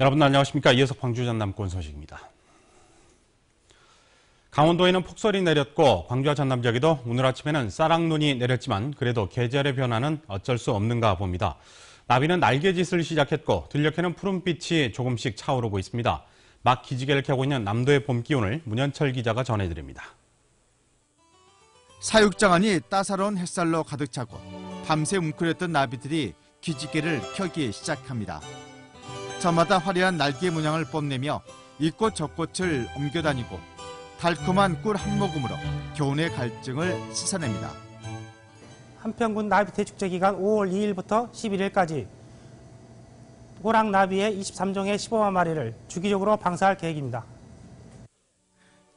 여러분 안녕하십니까. 이어서 광주 전남권 소식입니다. 강원도에는 폭설이 내렸고 광주와 전남 지역에도 오늘 아침에는 쌀락눈이 내렸지만 그래도 계절의 변화는 어쩔 수 없는가 봅니다. 나비는 날개짓을 시작했고 들녘에는 푸른빛이 조금씩 차오르고 있습니다. 막 기지개를 켜고 있는 남도의 봄 기온을 문현철 기자가 전해드립니다. 사육장 안이 따사로운 햇살로 가득 차고 밤새 웅크렸던 나비들이 기지개를 켜기 시작합니다. 저마다 화려한 날개 문양을 뽐내며 이 꽃 저 꽃을 옮겨다니고 달콤한 꿀 한 모금으로 교훈의 갈증을 씻어냅니다. 한평군 나비 대축제 기간 5월 2일부터 11일까지 호랑나비의 23종의 15만 마리를 주기적으로 방사할 계획입니다.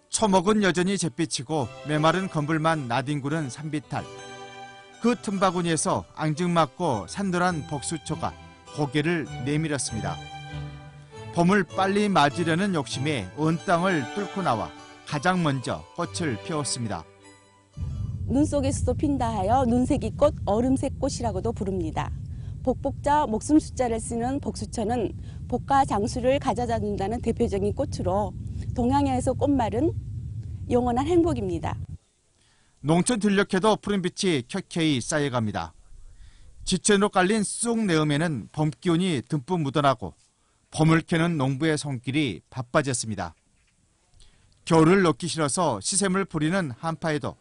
초목은 여전히 잿빛이고 메마른 건불만 나뒹구는 산비탈. 그 틈바구니에서 앙증맞고 산도란 복수초가 고개를 내밀었습니다. 봄을 빨리 맞으려는 욕심에 온 땅을 뚫고 나와 가장 먼저 꽃을 피웠습니다. 눈 속에서도 핀다 하여 눈색이 꽃, 얼음색 꽃이라고도 부릅니다. 복복자 목숨 숫자를 쓰는 복수초는 복과 장수를 가져다 준다는 대표적인 꽃으로 동양에서 꽃말은 영원한 행복입니다. 농촌 들녘에도 푸른빛이 켜켜이 쌓여갑니다. 지천으로 깔린 쑥 내음에는 봄 기운이 듬뿍 묻어나고 봄을 캐는 농부의 손길이 바빠졌습니다. 겨울을 넣기 싫어서 시샘을 부리는 한파에도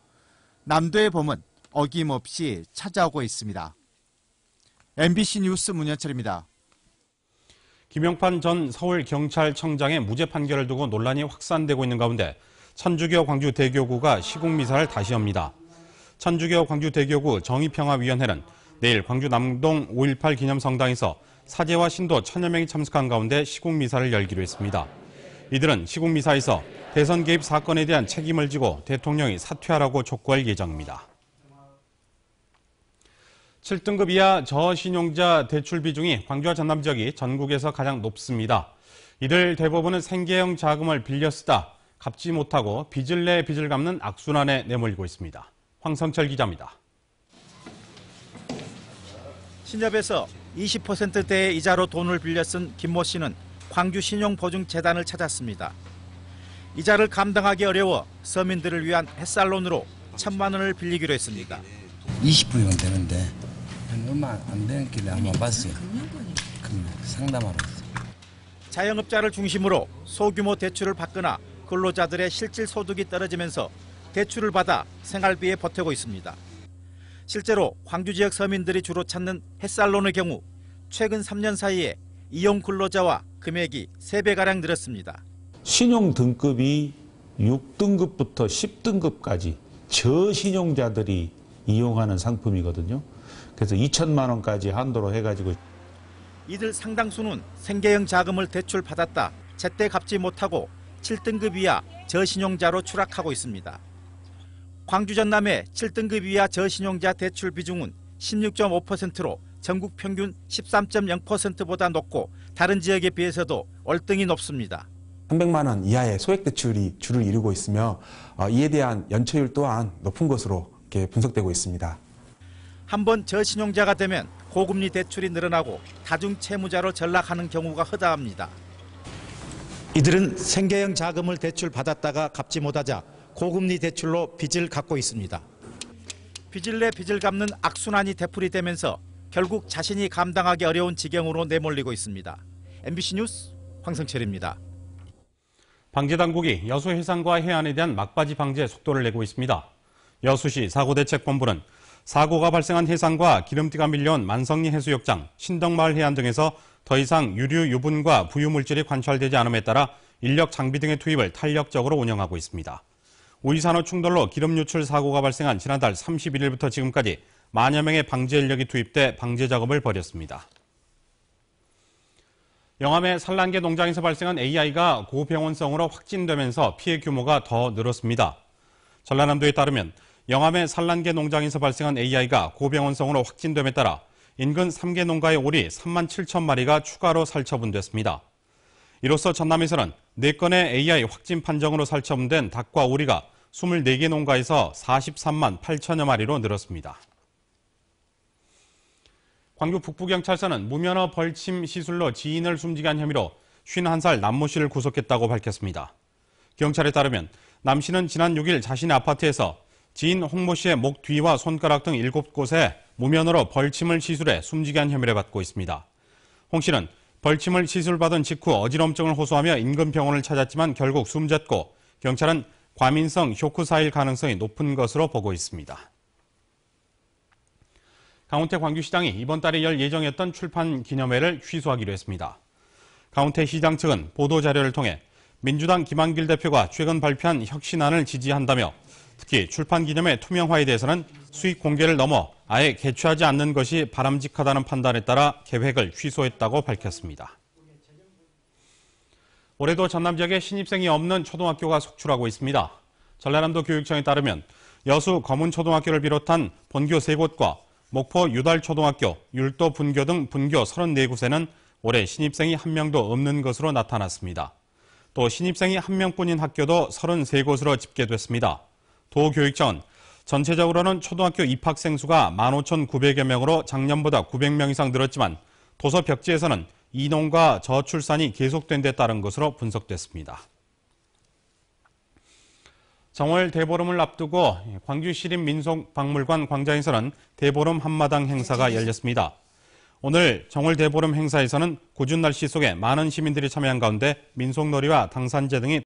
남도의 봄은 어김없이 찾아오고 있습니다. MBC 뉴스 문현철입니다. 김영판 전 서울경찰청장의 무죄 판결을 두고 논란이 확산되고 있는 가운데 천주교 광주대교구가 시국미사를 다시 엽니다. 천주교 광주대교구 정의평화위원회는 내일 광주 남동 5.18 기념성당에서 사제와 신도 1000여 명이 참석한 가운데 시국미사를 열기로 했습니다. 이들은 시국미사에서 대선 개입 사건에 대한 책임을 지고 대통령이 사퇴하라고 촉구할 예정입니다. 7등급 이하 저신용자 대출 비중이 광주와 전남 지역이 전국에서 가장 높습니다. 이들 대부분은 생계형 자금을 빌려 쓰다 갚지 못하고 빚을 내 빚을 갚는 악순환에 내몰리고 있습니다. 황성철 기자입니다. 신협에서 20%대의 이자로 돈을 빌려 쓴 김모 씨는 광주신용보증재단을 찾았습니다. 이자를 감당하기 어려워 서민들을 위한 햇살론으로 1000만 원을 빌리기로 했습니다. 20분이면 되는데 얼마 안 되는 길에 한번 봤어요. 그럼 상담하러 왔어요. 자영업자를 중심으로 소규모 대출을 받거나 근로자들의 실질 소득이 떨어지면서 대출을 받아 생활비에 보태고 있습니다. 실제로 광주 지역 서민들이 주로 찾는 햇살론의 경우 최근 3년 사이에 이용 근로자와 금액이 3배가량 늘었습니다. 신용 등급이 6등급부터 10등급까지 저신용자들이 이용하는 상품이거든요. 그래서 2천만 원까지 한도로 해가지고 이들 상당수는 생계형 자금을 대출 받았다 제때 갚지 못하고 7등급 이하 저신용자로 추락하고 있습니다. 광주 전남의 7등급 이하 저신용자 대출 비중은 16.5%로 전국 평균 13.0%보다 높고 다른 지역에 비해서도 월등히 높습니다. 300만 원 이하의 소액 대출이 주를 이루고 있으며 이에 대한 연체율 또한 높은 것으로 이렇게 분석되고 있습니다. 한번 저신용자가 되면 고금리 대출이 늘어나고 다중채무자로 전락하는 경우가 허다합니다. 이들은 생계형 자금을 대출 받았다가 갚지 못하자 고금리 대출로 빚을 갚고 있습니다. 빚을 내 빚을 갚는 악순환이 되풀이 되면서 결국 자신이 감당하기 어려운 지경으로 내몰리고 있습니다. MBC 뉴스 황성철입니다. 방제당국이 여수 해상과 해안에 대한 막바지 방제 속도를 내고 있습니다. 여수시 사고대책본부는 사고가 발생한 해상과 기름띠가 밀려온 만성리 해수욕장, 신덕마을 해안 등에서 더 이상 유류, 유분과 부유물질이 관찰되지 않음에 따라 인력, 장비 등의 투입을 탄력적으로 운영하고 있습니다. 우이산호 충돌로 기름 유출 사고가 발생한 지난달 31일부터 지금까지 만여 명의 방제 인력이 투입돼 방제 작업을 벌였습니다. 영암의 산란계 농장에서 발생한 AI가 고병원성으로 확진되면서 피해 규모가 더 늘었습니다. 전라남도에 따르면 영암의 산란계 농장에서 발생한 AI가 고병원성으로 확진됨에 따라 인근 3개 농가의 오리 3만 7천 마리가 추가로 살처분됐습니다. 이로써 전남에서는 4건의 AI 확진 판정으로 살처분된 닭과 오리가 24개 농가에서 43만 8천여 마리로 늘었습니다. 광주 북부경찰서는 무면허 벌침 시술로 지인을 숨지게 한 혐의로 51살 남모 씨를 구속했다고 밝혔습니다. 경찰에 따르면 남 씨는 지난 6일 자신의 아파트에서 지인 홍모 씨의 목 뒤와 손가락 등 7곳에 무면으로 벌침을 시술해 숨지게 한 혐의를 받고 있습니다. 홍 씨는 벌침을 시술받은 직후 어지럼증을 호소하며 인근 병원을 찾았지만 결국 숨졌고 경찰은 과민성 쇼크사일 가능성이 높은 것으로 보고 있습니다. 강원태 광주시장이 이번 달에 열 예정이었던 출판 기념회를 취소하기로 했습니다. 강원태 시장 측은 보도자료를 통해 민주당 김한길 대표가 최근 발표한 혁신안을 지지한다며 특히 출판 기념회 투명화에 대해서는 수익 공개를 넘어 아예 개최하지 않는 것이 바람직하다는 판단에 따라 계획을 취소했다고 밝혔습니다. 올해도 전남 지역에 신입생이 없는 초등학교가 속출하고 있습니다. 전라남도 교육청에 따르면 여수 검은초등학교를 비롯한 본교 3곳과 목포 유달초등학교, 율도 분교 등 분교 34곳에는 올해 신입생이 한 명도 없는 것으로 나타났습니다. 또 신입생이 한 명뿐인 학교도 33곳으로 집계됐습니다. 도교육청은 전체적으로는 초등학교 입학생 수가 15,900여 명으로 작년보다 900명 이상 늘었지만 도서 벽지에서는 이농과 저출산이 계속된 데 따른 것으로 분석됐습니다. 정월 대보름을 앞두고 광주시립민속박물관 광장에서는 대보름 한마당 행사가 열렸습니다. 오늘 정월 대보름 행사에서는 궂은 날씨 속에 많은 시민들이 참여한 가운데 민속놀이와 당산제 등이